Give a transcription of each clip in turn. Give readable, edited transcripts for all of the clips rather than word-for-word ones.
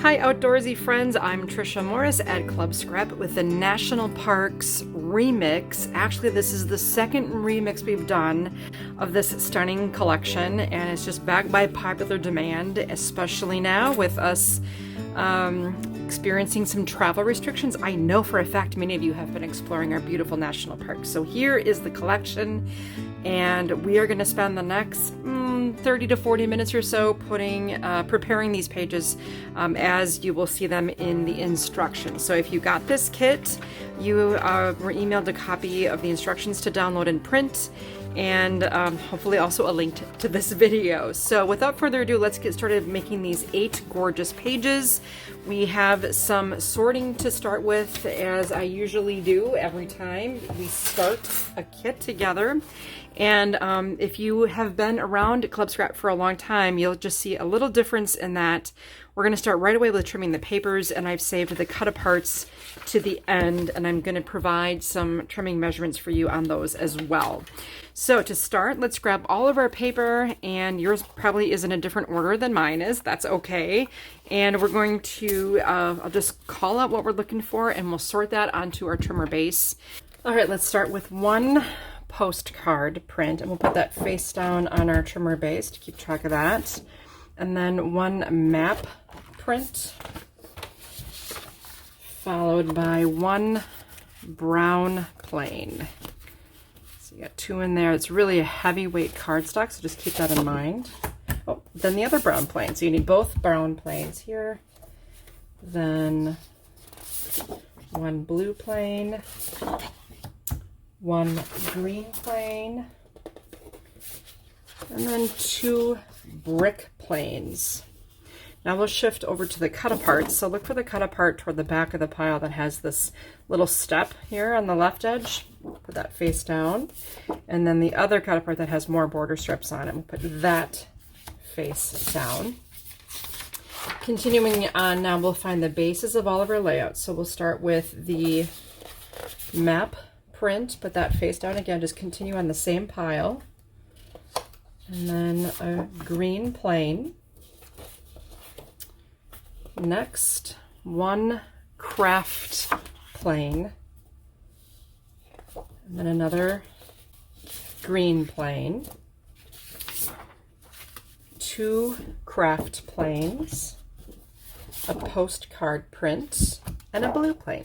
Hi outdoorsy friends, I'm Tricia Morris at Club Scrap with the National Parks remix. Actually, this is the second remix we've done of this stunning collection, and it's just backed by popular demand, especially now with us experiencing some travel restrictions. I know for a fact many of you have been exploring our beautiful national parks. So here is the collection, and we are going to spend the next 30 to 40 minutes or so preparing these pages as you will see them in the instructions. So if you got this kit, you were emailed a copy of the instructions to download and print, and hopefully also a link to this video. So without further ado, let's get started making these 8 gorgeous pages. We have some sorting to start with, as I usually do every time we start a kit together. And if you have been around Club Scrap for a long time, you'll just see a little difference in that we're going to start right away with trimming the papers, and I've saved the cut-aparts to the end, and I'm going to provide some trimming measurements for you on those as well. So to start, let's grab all of our paper, and yours probably is in a different order than mine is. That's okay. And we're going to, I'll just call out what we're looking for, and we'll sort that onto our trimmer base. All right, let's start with one postcard print, and we'll put that face down on our trimmer base to keep track of that. And then one map print, followed by one brown plain. So you got 2 in there. It's really a heavyweight cardstock, so just keep that in mind. Oh, then the other brown plain. So you need both brown plains here. Then one blue plain, one green plain, and then 2 brick planes. Now we'll shift over to the cut apart. So look for the cut apart toward the back of the pile that has this little step here on the left edge. Put that face down. And then the other cut apart that has more border strips on it, we'll put that face down. Continuing on, now we'll find the bases of all of our layouts. So we'll start with the map print, put that face down again, just continue on the same pile. And then a green plain. Next, one craft plain. And then another green plain. 2 craft planes. A postcard print. And a blue plain.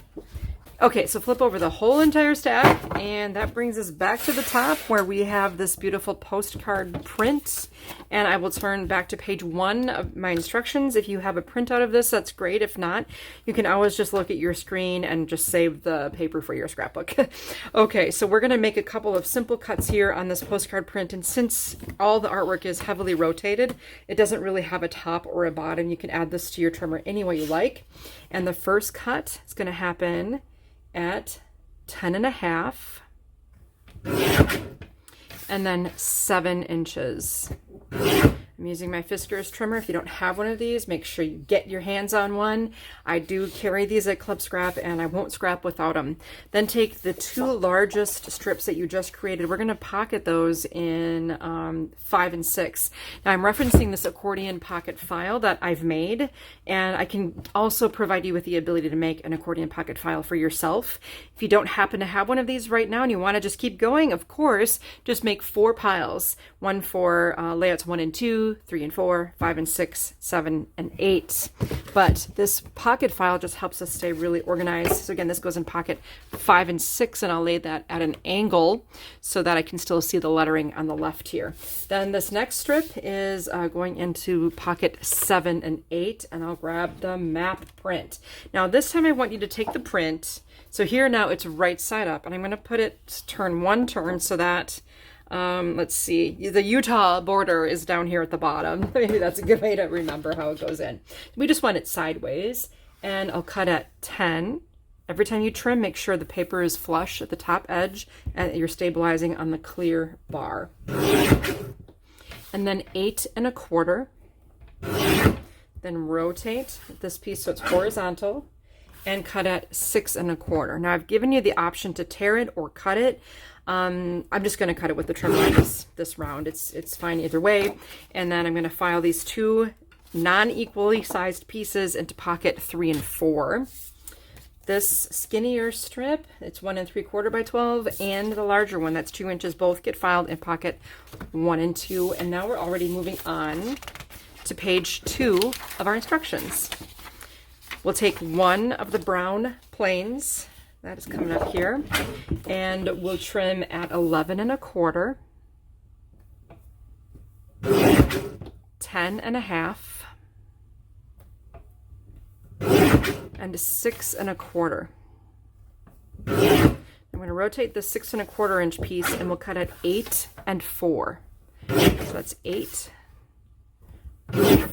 Okay, so flip over the whole entire stack, and that brings us back to the top where we have this beautiful postcard print. And I will turn back to page 1 of my instructions. If you have a printout of this, that's great. If not, you can always just look at your screen and just save the paper for your scrapbook. Okay, so we're going to make a couple of simple cuts here on this postcard print, and since all the artwork is heavily rotated, it doesn't really have a top or a bottom. You can add this to your trimmer any way you like. And the first cut is going to happen at 10.5 and then 7 inches. I'm using my Fiskars trimmer. If you don't have one of these, make sure you get your hands on one. I do carry these at Club Scrap, and I won't scrap without them. Then take the 2 largest strips that you just created. We're going to pocket those in 5 and 6. Now I'm referencing this accordion pocket file that I've made, and I can also provide you with the ability to make an accordion pocket file for yourself. If you don't happen to have one of these right now and you want to just keep going, of course, just make 4 piles. One for layouts 1 and 2, 3 and 4, 5 and 6, 7 and 8. But this pocket file just helps us stay really organized. So again, this goes in pocket 5 and 6, and I'll lay that at an angle so that I can still see the lettering on the left here. Then this next strip is going into pocket 7 and 8, and I'll grab the map print. Now this time I want you to take the print. So here now it's right side up, and I'm going to put it turn 1 turn so that let's see, the Utah border is down here at the bottom. Maybe that's a good way to remember how it goes in. We just want it sideways, and I'll cut at 10. Every time you trim, make sure the paper is flush at the top edge and you're stabilizing on the clear bar. And then 8 1/4. Then rotate this piece so it's horizontal, and cut at 6 1/4. Now I've given you the option to tear it or cut it. I'm just going to cut it with the trimmer this round. It's fine either way. And then I'm going to file these 2 non-equally sized pieces into pocket 3 and 4. This skinnier strip, it's 1 3/4 by 12, and the larger one, that's 2 inches, both get filed in pocket 1 and 2. And now we're already moving on to page 2 of our instructions. We'll take one of the brown plains, that is coming up here, and we'll trim at 11 1/4, 10 1/2, and 6 1/4. I'm going to rotate the 6 1/4 inch piece, and we'll cut at 8 and 4. So that's 8,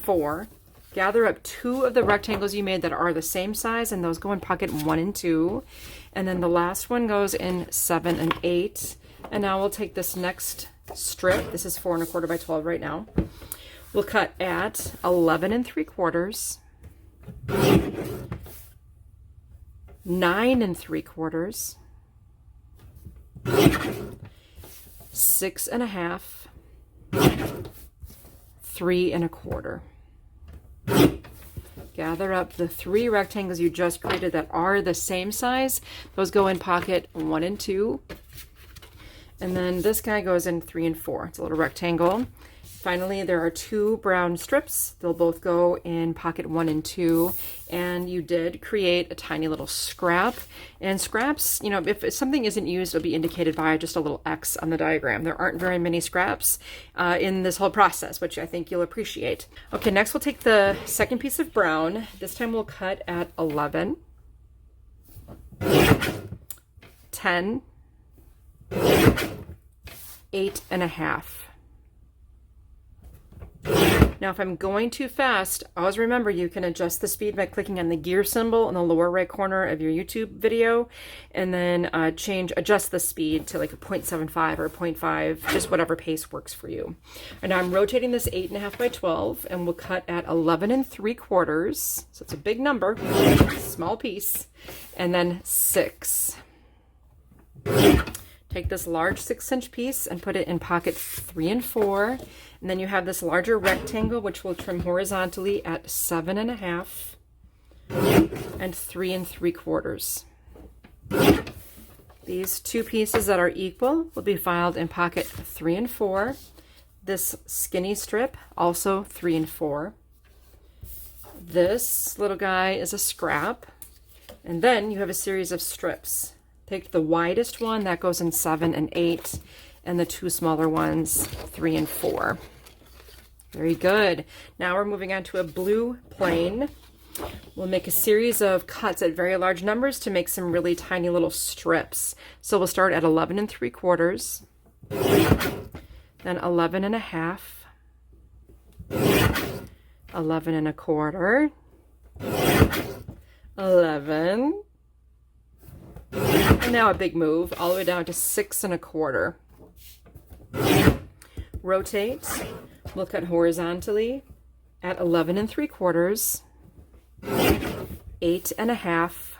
4. Gather up 2 of the rectangles you made that are the same size, and those go in pocket 1 and 2. And then the last one goes in 7 and 8. And now we'll take this next strip. This is 4 1/4 by 12 right now. We'll cut at 11 3/4, 9 3/4, 6 1/2, 3 1/4. Gather up the 3 rectangles you just created that are the same size. Those go in pocket 1 and 2. And then this guy goes in 3 and 4. It's a little rectangle. Finally, there are 2 brown strips. They'll both go in pocket 1 and 2. And you did create a tiny little scrap. And scraps, you know, if something isn't used, it'll be indicated by just a little X on the diagram. There aren't very many scraps in this whole process, which I think you'll appreciate. Okay, next we'll take the second piece of brown. This time we'll cut at 11, 10, 8 1/2. Now, if I'm going too fast, always remember you can adjust the speed by clicking on the gear symbol in the lower right corner of your YouTube video, and then adjust the speed to like a 0.75 or a 0.5, just whatever pace works for you. And now I'm rotating this 8 1/2 by 12, and we'll cut at 11 3/4. So it's a big number, small piece, and then 6. Take this large 6-inch piece and put it in pocket 3 and 4. And then you have this larger rectangle, which will trim horizontally at 7 1/2 and 3 3/4. These 2 pieces that are equal will be filed in pocket 3 and 4. This skinny strip, also 3 and 4. This little guy is a scrap. And then you have a series of strips. Take the widest one, that goes in 7 and 8, and the 2 smaller ones, 3 and 4. Very good. Now we're moving on to a blue plain. We'll make a series of cuts at very large numbers to make some really tiny little strips. So we'll start at 11 3/4, then 11 1/2, 11 1/4, 11, and now a big move all the way down to 6 1/4. Rotate. We'll cut horizontally at 11 3/4, 8 1/2,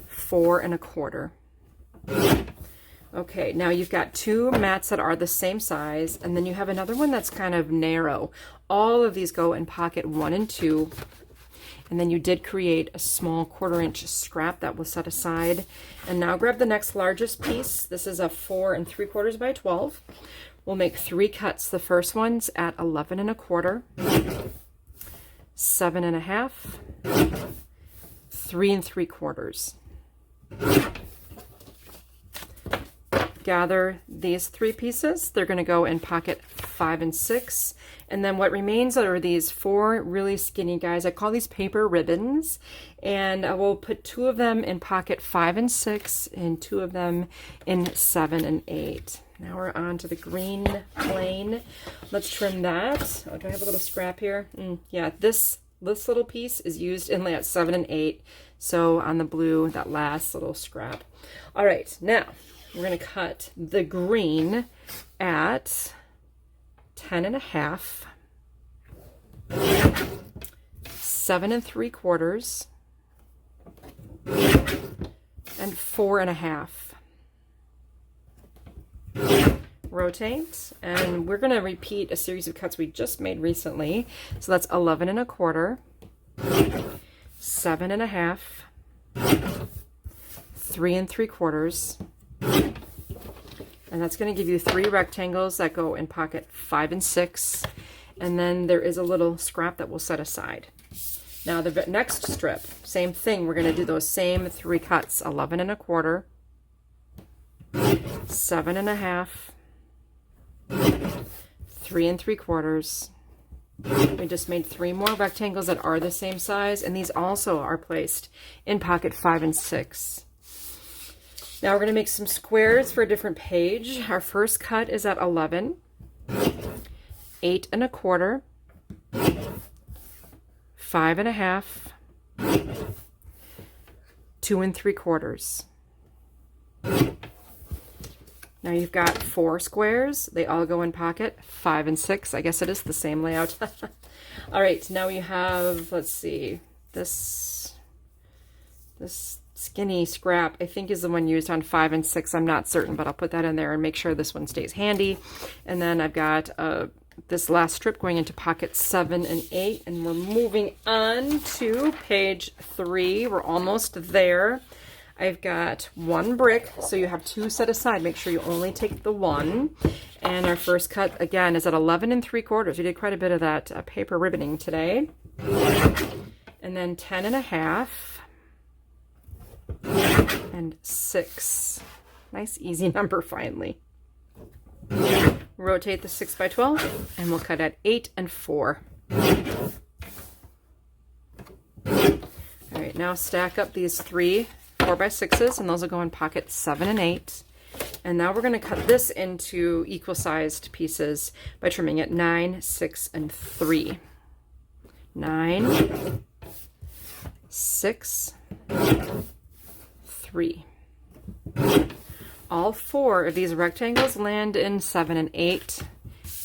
4 1/4. Okay, now you've got 2 mats that are the same size, and then you have another one that's kind of narrow. All of these go in pocket 1 and 2. And then you did create a small 1/4-inch scrap that was set aside. And now grab the next largest piece. This is a 4 3/4 by 12. We'll make 3 cuts. The first one's at 11 1/4, 7 1/2, 3 3/4. Gather these 3 pieces. They're going to go in pocket 5 and 6. And then what remains are these 4 really skinny guys. I call these paper ribbons. And I will put 2 of them in pocket 5 and 6 and 2 of them in 7 and 8. Now we're on to the green plain. Let's trim that. Oh, do I have a little scrap here? Yeah, this little piece is used in layout 7 and 8. So on the blue, that last little scrap. All right, now we're going to cut the green at 10 1/2, 7 3/4, and 4 1/2. rotate, and we're going to repeat a series of cuts we just made recently. So that's 11 1/4, 7 1/2, 3 3/4, and that's going to give you 3 rectangles that go in pocket 5 and 6, and then there is a little scrap that we'll set aside. Now the next strip, same thing, we're going to do those same 3 cuts, 11 1/4, 7 1/2, 3 3/4. We just made 3 more rectangles that are the same size, and these also are placed in pocket 5 and 6. Now we're going to make some squares for a different page. Our first cut is at 11, 8 1/4, 5 1/2, 2 3/4. Now you've got 4 squares. They all go in pocket 5 and 6. I guess it is the same layout. All right, now we have, let's see, this skinny scrap, I think, is the one used on 5 and 6. I'm not certain, but I'll put that in there and make sure this one stays handy. And then I've got this last strip going into pocket 7 and 8, and we're moving on to page 3. We're almost there. I've got 1 brick, so you have 2 set aside. Make sure you only take the 1. And our first cut, again, is at 11 3/4. We did quite a bit of that paper ribboning today. And then 10 1/2 and 6. Nice, easy number, finally. Rotate the 6 by 12, and we'll cut at 8 4. All right, now stack up these 3 4x6s, and those will go in pocket 7 and 8. And now we're going to cut this into equal sized pieces by trimming it 9, 6, and 3. 9, 6, 3. All 4 of these rectangles land in 7 and 8.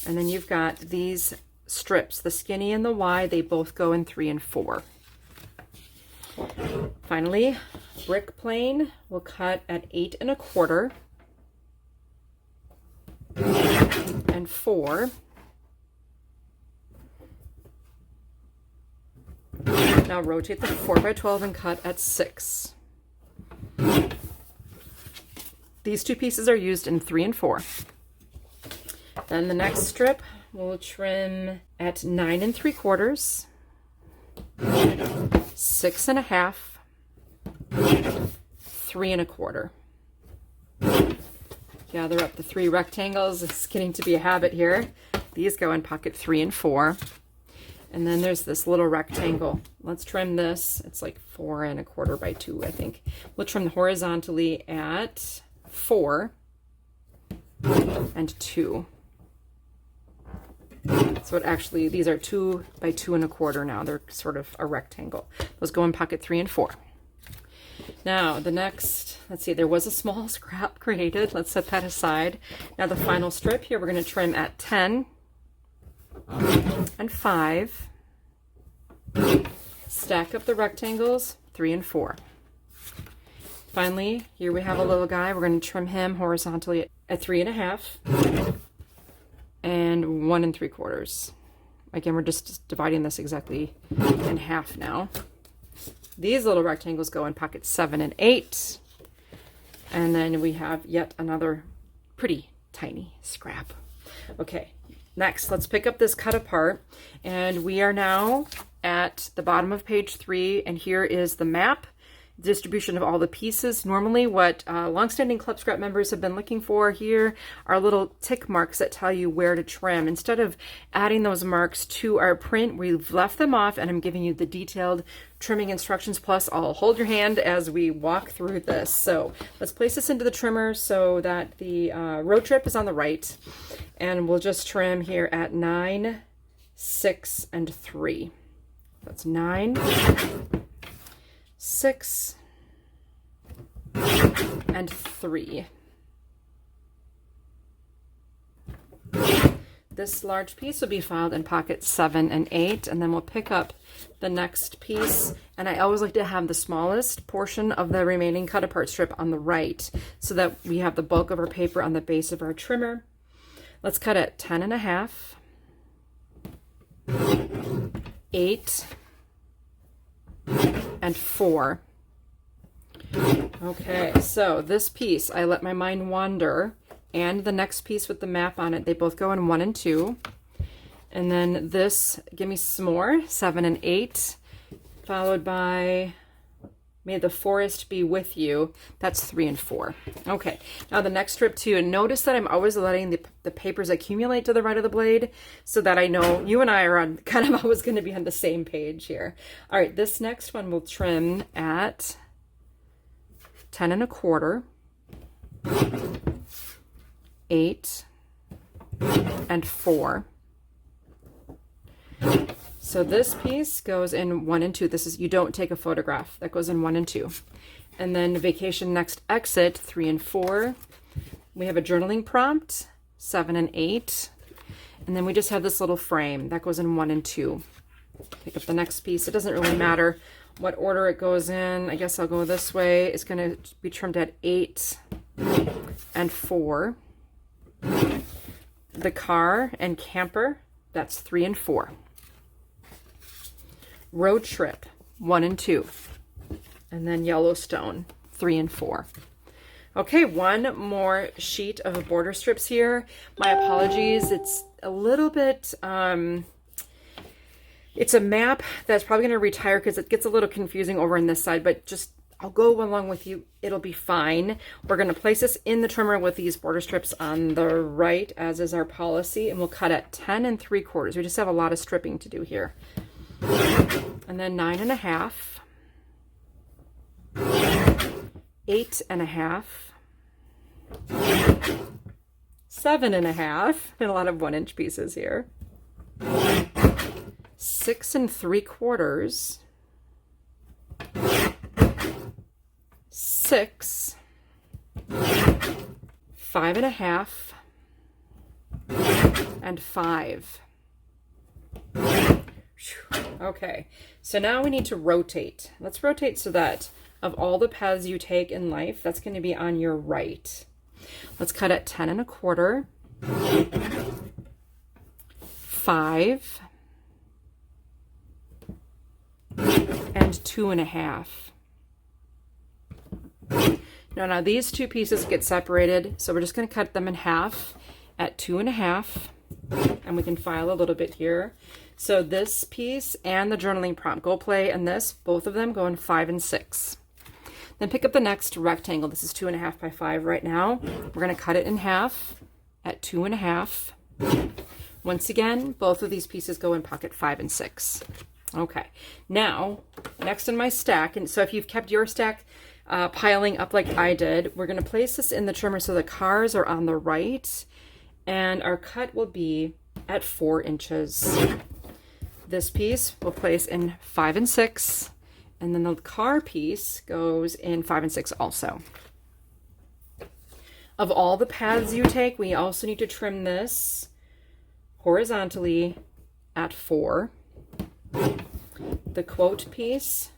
And then you've got these strips, the skinny and the wide, they both go in 3 and 4. Finally, brick plane will cut at 8 1/4 and 4. Now rotate the 4 by 12 and cut at 6. These 2 pieces are used in 3 and 4. Then the next strip we'll trim at 9 3/4, 6 1/2, 3 1/4. Gather up the 3 rectangles. It's getting to be a habit here. These go in pocket 3 and 4. And then there's this little rectangle. Let's trim this. It's like 4 1/4 by 2, I think. We'll trim horizontally at 4 and 2. So it actually, these are 2 by 2 1/4 now. They're sort of a rectangle. Those go in pocket 3 and 4. Now the next, let's see, there was a small scrap created. Let's set that aside. Now the final strip here, we're going to trim at 10 and 5. Stack up the rectangles, 3 and 4. Finally, here we have a little guy. We're going to trim him horizontally at 3 1/2 and 1 3/4. Again, we're just dividing this exactly in half now. These little rectangles go in pockets 7 and 8. And then we have yet another pretty tiny scrap. Okay, next, let's pick up this cut apart. And we are now at the bottom of page 3, and here is the map distribution of all the pieces. Normally what longstanding Club Scrap members have been looking for here are little tick marks that tell you where to trim. Instead of adding those marks to our print, we've left them off, and I'm giving you the detailed trimming instructions. Plus, I'll hold your hand as we walk through this. So let's place this into the trimmer so that the road trip is on the right, and we'll just trim here at 9, 6, and 3. That's 9, 6, and 3. This large piece will be filed in pocket 7 and 8, and then we'll pick up the next piece. And I always like to have the smallest portion of the remaining cut apart strip on the right so that we have the bulk of our paper on the base of our trimmer. Let's cut at 10.5, 8, and 4. Okay, so this piece, I let my mind wander, and the next piece with the map on it, they both go in 1 and 2. And then this, give me some more, 7 and 8, followed by May the Forest Be With You. That's 3 and 4. Okay, now the next strip too, and notice that I'm always letting the papers accumulate to the right of the blade so that I know you and I are on kind of always going to be on the same page here. All right, this next one will trim at 10.25, 8, and 4. So this piece goes in 1 and 2. This is, you don't take a photograph. That goes in 1 and 2. And then Vacation Next Exit, 3 and 4. We have a journaling prompt, 7 and 8. And then we just have this little frame. That goes in 1 and 2. Pick up the next piece. It doesn't really matter what order it goes in. I guess I'll go this way. It's going to be trimmed at 8 and 4. The car and camper, that's 3 and 4. Road trip, 1 and 2. And then Yellowstone, 3 and 4. Okay, one more sheet of border strips here. My apologies, it's a little bit, it's a map that's probably going to retire because it gets a little confusing over on this side, but just, I'll go along with you. It'll be fine. We're going to place this in the trimmer with these border strips on the right, as is our policy, and we'll cut at 10 3/4. We just have a lot of stripping to do here. And then 9.5, 8.5, 7.5, and a lot of 1-inch pieces here. 6 3/4, 6, 5.5, and 5. Okay, so now we need to rotate. Let's rotate so that of all the paths you take in life, that's going to be on your right. Let's cut at 10.25, 5, and 2.5. Now these two pieces get separated, so we're just going to cut them in half at 2.5, and we can file a little bit here. So this piece and the journaling prompt, go play, and this, both of them go in 5 and 6. Then pick up the next rectangle. This is 2.5 by 5 right now. We're going to cut it in half at 2.5. Once again, both of these pieces go in pocket 5 and 6. Okay, now next in my stack, and so if you've kept your stack piling up like I did, we're going to place this in the trimmer so the cars are on the right, and our cut will be at 4 inches. This piece we'll place in 5 and 6, and then the car piece goes in 5 and 6 also. Of all the paths you take, we also need to trim this horizontally at 4. The quote piece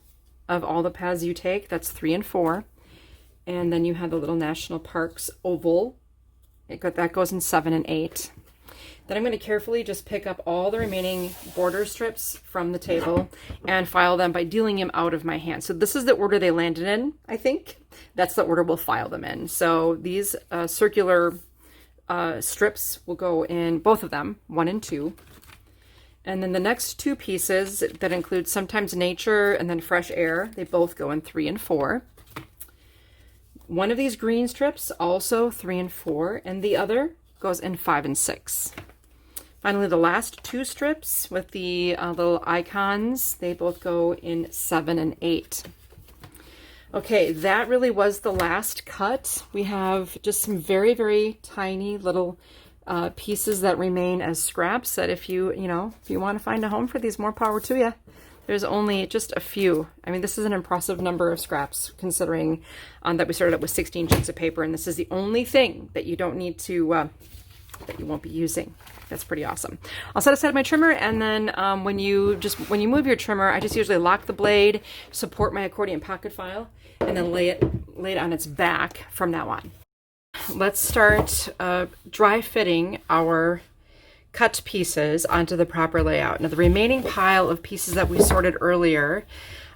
of all the paths you take, that's 3 and 4. And then you have the little national parks oval. That goes in 7 and 8. Then I'm going to carefully just pick up all the remaining border strips from the table and file them by dealing them out of my hand. So this is the order they landed in, I think. That's the order we'll file them in. So these circular strips will go in, both of them, 1 and 2. And then the next two pieces that include sometimes nature and then fresh air, they both go in 3 and 4. One of these green strips, also 3 and 4, and the other goes in 5 and 6. Finally, the last two strips with the little icons, they both go in 7 and 8. Okay, that really was the last cut. We have just some very, very tiny little pieces that remain as scraps that if you want to find a home for these, more power to you. There's only just a few. I mean, this is an impressive number of scraps considering that we started up with 16 sheets of paper, and this is the only thing that you don't need to, that you won't be using. That's pretty awesome. I'll set aside my trimmer, and then when you move your trimmer, I just usually lock the blade, support my accordion pocket file, and then lay it on its back from now on. let's start dry fitting our cut pieces onto the proper layout. Now the remaining pile of pieces that we sorted earlier,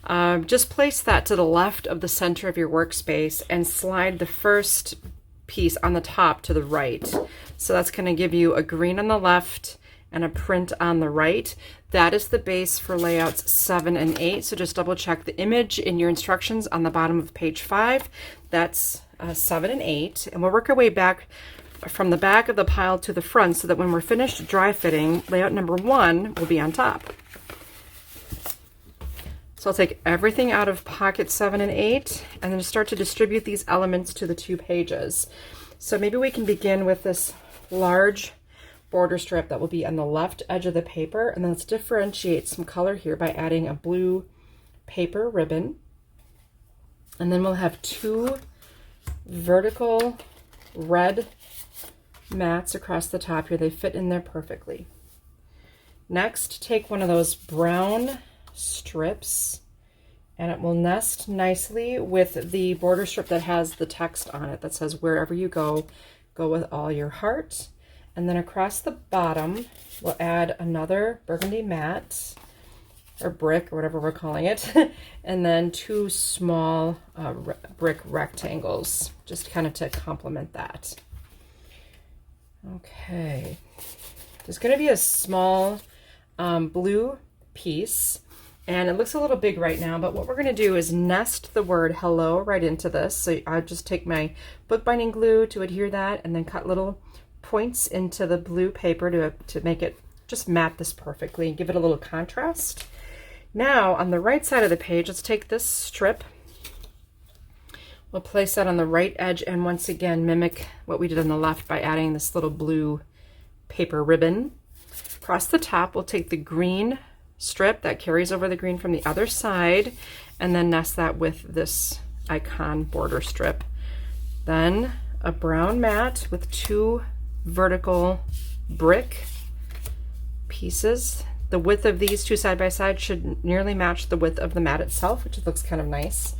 just place that to the left of the center of your workspace and slide the first piece on the top to the right. So that's going to give you a green on the left and a print on the right. That is the base for layouts 7 and 8. So just double check the image in your instructions on the bottom of page 5. That's 7 and 8. And we'll work our way back from the back of the pile to the front so that when we're finished dry fitting, layout number 1 will be on top. So I'll take everything out of pocket 7 and 8 and then start to distribute these elements to the 2 pages. So maybe we can begin with this large border strip that will be on the left edge of the paper, and then let's differentiate some color here by adding a blue paper ribbon. And then we'll have 2 vertical red mats across the top here. They fit in there perfectly. Next, take one of those brown strips and it will nest nicely with the border strip that has the text on it that says, "Wherever you go, go with all your heart." And then across the bottom, we'll add another burgundy mat or brick or whatever we're calling it, and then 2 small brick rectangles, just kind of to complement that. Okay, there's going to be a small blue piece, and it looks a little big right now, but what we're going to do is nest the word hello right into this. So I'll just take my bookbinding glue to adhere that and then cut little points into the blue paper to make it just map this perfectly and give it a little contrast. Now on the right side of the page, let's take this strip. We'll place that on the right edge and once again mimic what we did on the left by adding this little blue paper ribbon. Across the top, we'll take the green strip that carries over the green from the other side and then nest that with this icon border strip. Then a brown mat with 2 vertical brick pieces. The width of these 2 side by side should nearly match the width of the mat itself, which looks kind of nice.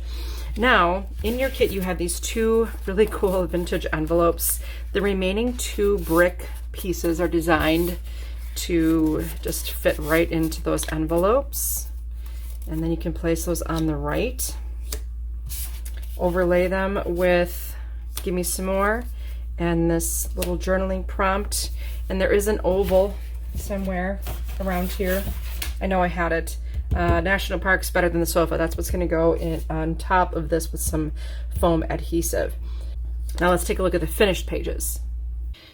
Now, in your kit, you have these 2 really cool vintage envelopes. The remaining 2 brick pieces are designed to just fit right into those envelopes. And then you can place those on the right. Overlay them with Give Me Some More and this little journaling prompt. And there is an oval somewhere around here. I know I had it. National Park's better than the sofa. That's what's going to go in on top of this with some foam adhesive. Now let's take a look at the finished pages.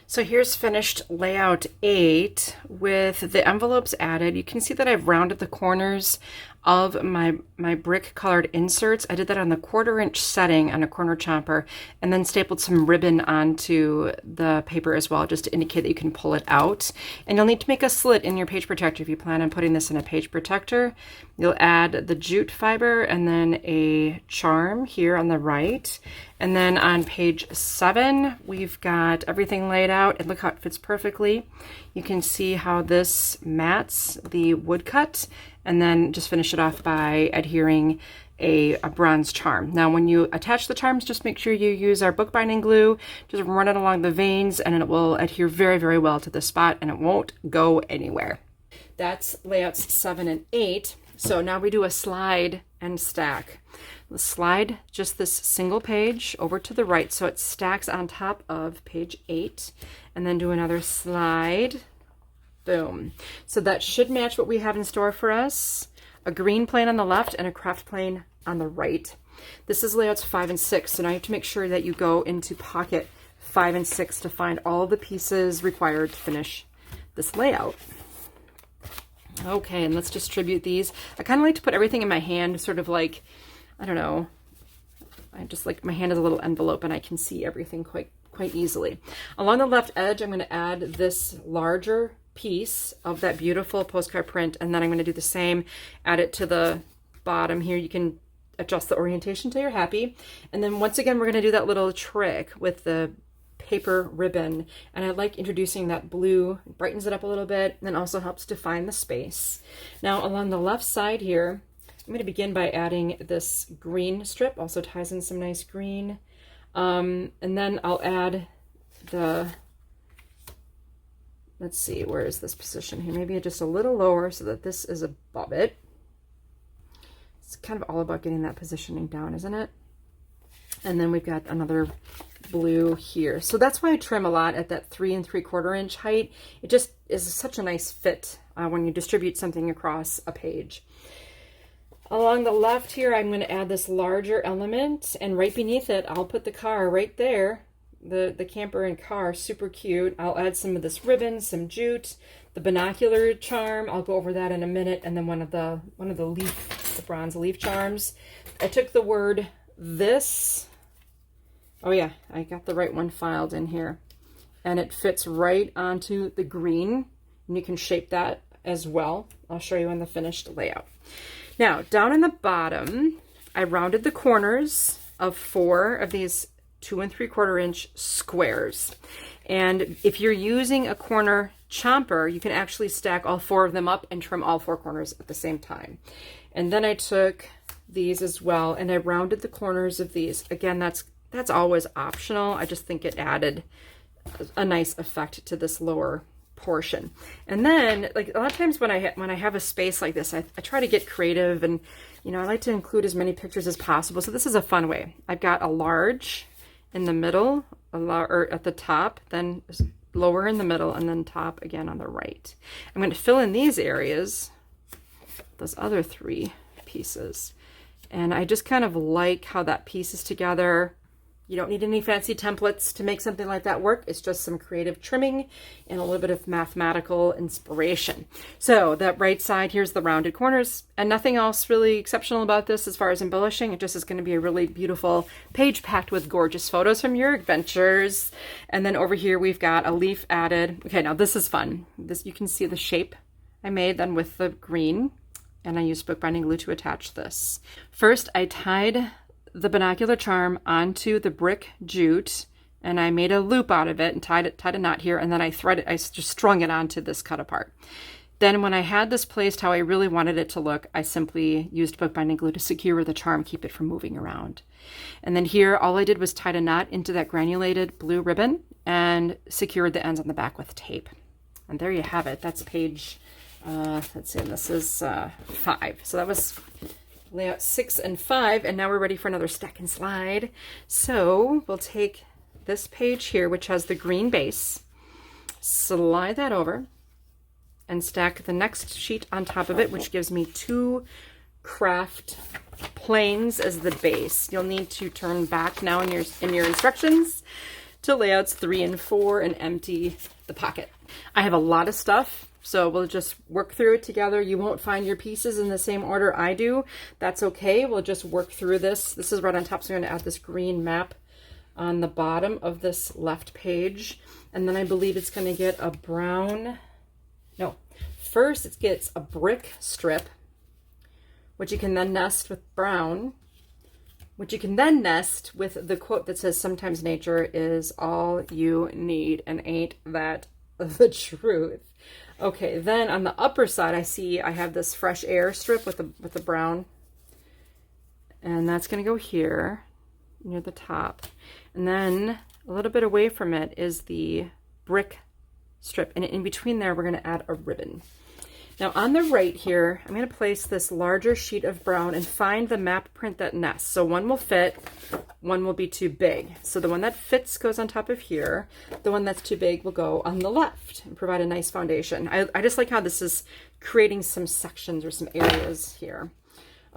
So here's finished layout 8 with the envelopes added. You can see that I've rounded the corners of my brick colored inserts. I did that on the 1/4" setting on a corner chomper and then stapled some ribbon onto the paper as well, just to indicate that you can pull it out. And you'll need to make a slit in your page protector if you plan on putting this in a page protector. You'll add the jute fiber and then a charm here on the right. And then on page 7, we've got everything laid out and look how it fits perfectly. You can see how this mats the woodcut and then just finish it off by adhering a bronze charm. Now when you attach the charms, just make sure you use our bookbinding glue, just run it along the veins and it will adhere very, very well to the spot and it won't go anywhere. That's layouts 7 and 8. So now we do a slide and stack. Let's slide just this single page over to the right so it stacks on top of page 8 and then do another slide. Boom. So that should match what we have in store for us. A green plane on the left and a craft plane on the right. This is layouts 5 and 6. So now you have to make sure that you go into pocket 5 and 6 to find all the pieces required to finish this layout. Okay, and let's distribute these. I kind of like to put everything in my hand, sort of like, I don't know, I just like my hand is a little envelope and I can see everything quite easily. Along the left edge, I'm going to add this larger piece of that beautiful postcard print, and then I'm going to do the same, add it to the bottom here. You can adjust the orientation till you're happy. And then once again, we're going to do that little trick with the paper ribbon, and I like introducing that blue. It brightens it up a little bit and also helps define the space. Now along the left side here, I'm going to begin by adding this green strip, also ties in some nice green. And then I'll add the, let's see, where is this position here? Maybe just a little lower so that this is above it. It's kind of all about getting that positioning down, isn't it? And then we've got another blue here. So that's why I trim a lot at that 3 3/4 inch height. It just is such a nice fit when you distribute something across a page. Along the left here, I'm going to add this larger element, and right beneath it, I'll put the car right there. The camper and car, super cute. I'll add some of this ribbon, some jute, the binocular charm. I'll go over that in a minute, and then one of the bronze leaf charms. I took the word this. Oh yeah, I got the right one filed in here, and it fits right onto the green, and you can shape that as well. I'll show you in the finished layout. Now, down in the bottom, I rounded the corners of 4 of these 2 3/4 inch squares. And if you're using a corner chomper, you can actually stack all 4 of them up and trim all 4 corners at the same time. And then I took these as well, and I rounded the corners of these. Again, that's always optional. I just think it added a nice effect to this lower portion. And then, like, a lot of times when I have a space like this, I try to get creative, and I like to include as many pictures as possible. So this is a fun way. I've got a large in the middle, or at the top, then lower in the middle, and then top again on the right. I'm going to fill in these areas, those other 3 pieces, and I just kind of like how that pieces together. You don't need any fancy templates to make something like that work. It's just some creative trimming and a little bit of mathematical inspiration. So that right side, here's the rounded corners, and nothing else really exceptional about this as far as embellishing. It just is going to be a really beautiful page packed with gorgeous photos from your adventures. And then over here, we've got a leaf added. Okay, now this is fun. You can see the shape I made then with the green, and I used bookbinding glue to attach this. First, I tied the binocular charm onto the brick jute, and I made a loop out of it and tied a knot here, and then I just strung it onto this cut apart. Then when I had this placed how I really wanted it to look, I simply used bookbinding glue to secure the charm, keep it from moving around. And then here, all I did was tie a knot into that granulated blue ribbon and secured the ends on the back with tape. And there you have it. That's page, let's see, this is 5. So that was layout 6 and 5, and now we're ready for another stack and slide. So we'll take this page here, which has the green base, slide that over, and stack the next sheet on top of it, which gives me 2 craft planes as the base. You'll need to turn back now in your instructions to layouts 3 and 4 and empty the pocket. I have a lot of stuff, so we'll just work through it together. You won't find your pieces in the same order I do. That's okay. We'll just work through this. This is right on top, so I'm going to add this green map on the bottom of this left page. And then I believe it's going to get a brown, no, first it gets a brick strip, which you can then nest with brown, which you can then nest with the quote that says, "Sometimes nature is all you need," and ain't that the truth. Okay, then on the upper side, I have this fresh air strip with the brown, and that's going to go here near the top. And then a little bit away from it is the brick strip, and in between there, we're going to add a ribbon. Now on the right here, I'm going to place this larger sheet of brown and find the map print that nests. So one will fit, one will be too big. So the one that fits goes on top of here. The one that's too big will go on the left and provide a nice foundation. I just like how this is creating some sections or some areas here.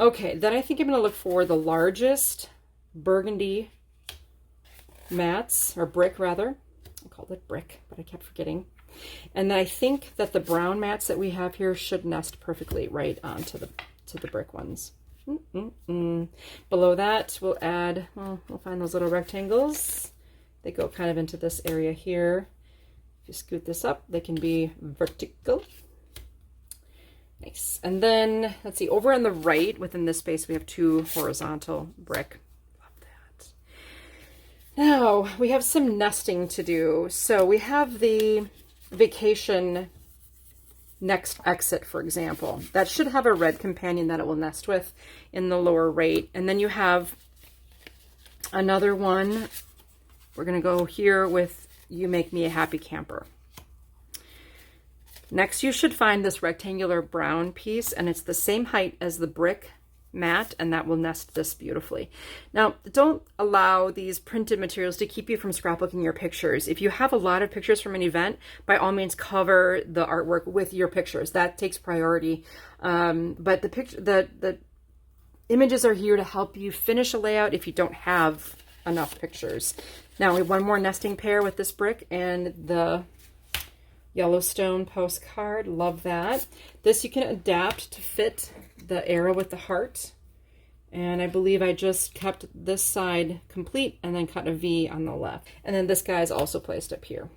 Okay, then I think I'm going to look for the largest burgundy mats, or brick rather. I called it brick, but I kept forgetting. And I think that the brown mats that we have here should nest perfectly right onto the brick ones. Below that, we'll add, well, we'll find those little rectangles. They go kind of into this area here. If you scoot this up, they can be vertical. Nice. And then, let's see, over on the right, within this space, we have 2 horizontal brick. Love that. Now, we have some nesting to do. So we have the vacation next exit, for example. That should have a red companion that it will nest with in the lower right. And then you have another one We're gonna go here with You Make Me a Happy Camper. Next, you should find this rectangular brown piece, and it's the same height as the brick mat, and that will nest this beautifully. Now, don't allow these printed materials to keep you from scrapbooking your pictures. If you have a lot of pictures from an event, by all means cover the artwork with your pictures. That takes priority. But the images are here to help you finish a layout if you don't have enough pictures. Now we have one more nesting pair with this brick and the Yellowstone postcard. Love that. This you can adapt to fit the arrow with the heart. And I believe I just kept this side complete and then cut a V on the left. And then this guy is also placed up here.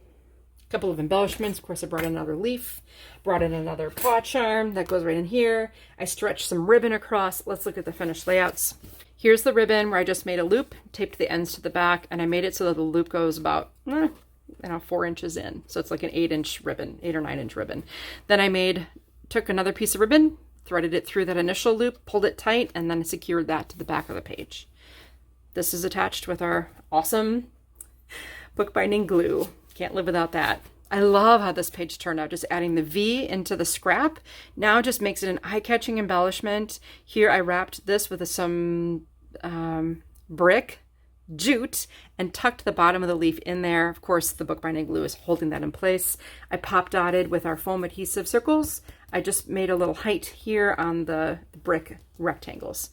A couple of embellishments. Of course, I brought in another leaf, brought in another paw charm that goes right in here. I stretched some ribbon across. Let's look at the finished layouts. Here's the ribbon where I just made a loop, taped the ends to the back, and I made it so that the loop goes about 4 inches in. So it's like an 8-inch ribbon, 8 or 9-inch ribbon. Then I took another piece of ribbon, threaded it through that initial loop, pulled it tight, and then secured that to the back of the page. This is attached with our awesome bookbinding glue. Can't live without that. I love how this page turned out, just adding the V into the scrap. Now just makes it an eye-catching embellishment. Here I wrapped this with some brick jute and tucked the bottom of the leaf in there. Of course, the bookbinding glue is holding that in place. I pop dotted with our foam adhesive circles. I just made a little height here on the brick rectangles.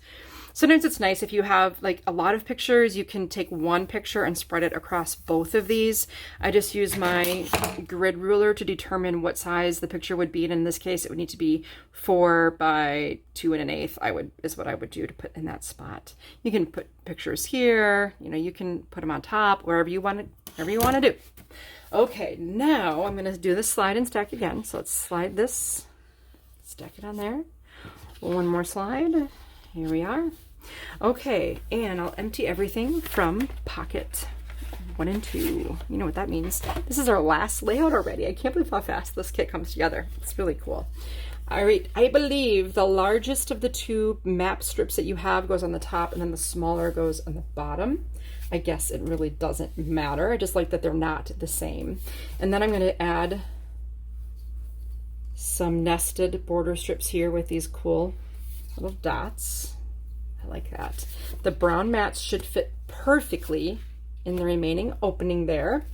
Sometimes it's nice if you have like a lot of pictures, you can take one picture and spread it across both of these. I just use my grid ruler to determine what size the picture would be. And in this case, it would need to be 4 by 2 1/8 is what I would do to put in that spot. You can put pictures here, you can put them on top, wherever you want to do. Okay, now I'm going to do the slide and stack again. So let's slide this, stack it on there. One more slide. Here we are. Okay, and I'll empty everything from pocket 1 and 2. You know what that means. This is our last layout already. I can't believe how fast this kit comes together. It's really cool. All right, I believe the largest of the 2 map strips that you have goes on the top, and then the smaller goes on the bottom. I guess it really doesn't matter. I just like that they're not the same. And then I'm going to add some nested border strips here with these cool little dots. I like that. The brown mats should fit perfectly in the remaining opening there.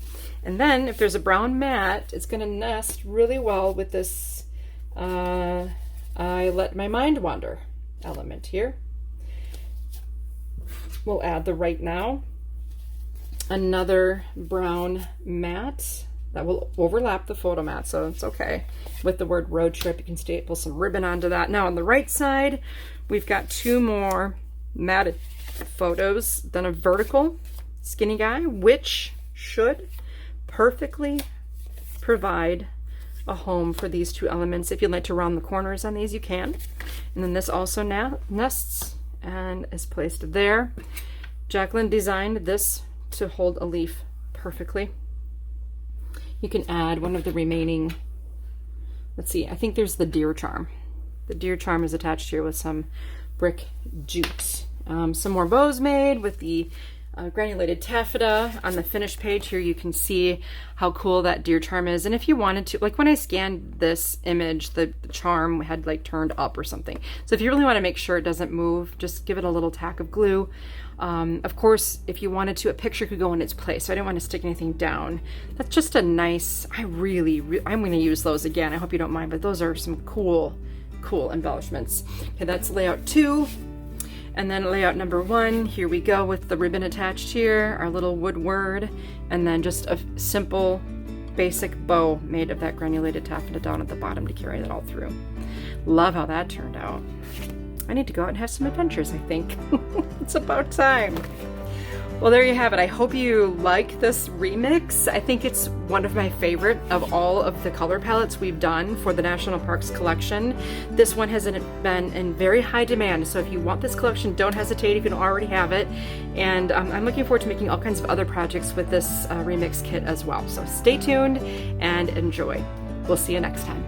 And then if there's a brown mat, it's going to nest really well with this I let my mind wander element here. We'll add the right now. Another brown mat that will overlap the photo mat, so it's okay. With the word road trip, you can staple some ribbon onto that. Now on the right side, we've got 2 more matted photos, then a vertical skinny guy, which should perfectly provide a home for these 2 elements. If you'd like to round the corners on these, you can. And then this also now nests and is placed there. Jacqueline designed this to hold a leaf perfectly. You can add one of the remaining, let's see, I think there's the deer charm. The deer charm is attached here with some brick jute. Some more bows made with the granulated taffeta. On the finished page here, you can see how cool that deer charm is. And if you wanted to, like when I scanned this image, the charm had like turned up or something. So if you really want to make sure it doesn't move, just give it a little tack of glue. Of course, if you wanted to, a picture could go in its place. So I didn't want to stick anything down. That's just a nice, I'm going to use those again. I hope you don't mind, but those are some cool embellishments. Okay, that's layout 2. And then layout number 1, here we go with the ribbon attached here, our little wood word, and then just a simple basic bow made of that granulated taffeta down at the bottom to carry that all through. Love how that turned out. I need to go out and have some adventures, I think. It's about time. Well, there you have it. I hope you like this remix. I think it's one of my favorite of all of the color palettes we've done for the National Parks collection. This one has been in very high demand, so if you want this collection, don't hesitate if you don't already have it. And I'm looking forward to making all kinds of other projects with this remix kit as well. So stay tuned and enjoy. We'll see you next time.